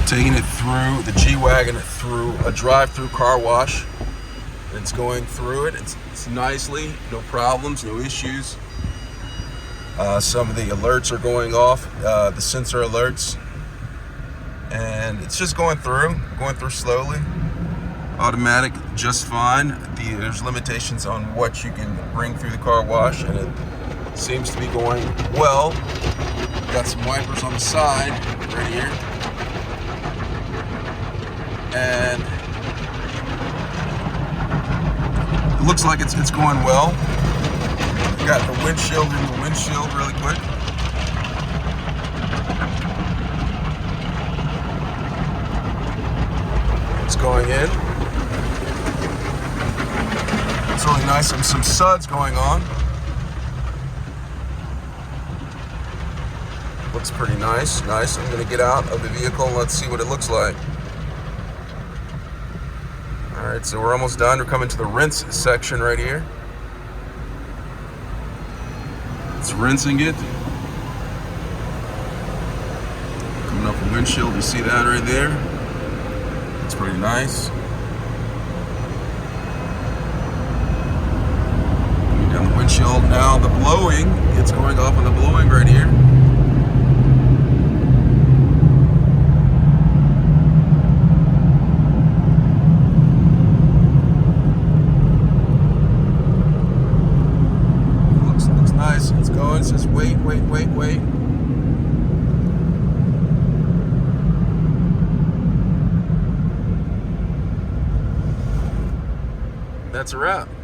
Taking it through the G-Wagon through a drive-through car wash. It's going through it. It's nicely, no problems, no issues. Some of the alerts are going off, the sensor alerts, and it's just going through slowly. Automatic, just fine. There's limitations on what you can bring through the car wash, and it seems to be going well. Got some wipers on the side right here, and it looks like it's going well. Got the windshield in the windshield really quick. It's going in. It's really nice. Some suds going on. Looks pretty nice. I'm gonna get out of the vehicle and let's see what it looks like. All right, so we're almost done. We're coming to the rinse section right here. It's rinsing it. Coming up the windshield, you see that right there? It's pretty nice. Coming down the windshield now, the blowing, it's going off on the blowing right here. Looks nice. It's going. It says wait. That's a wrap.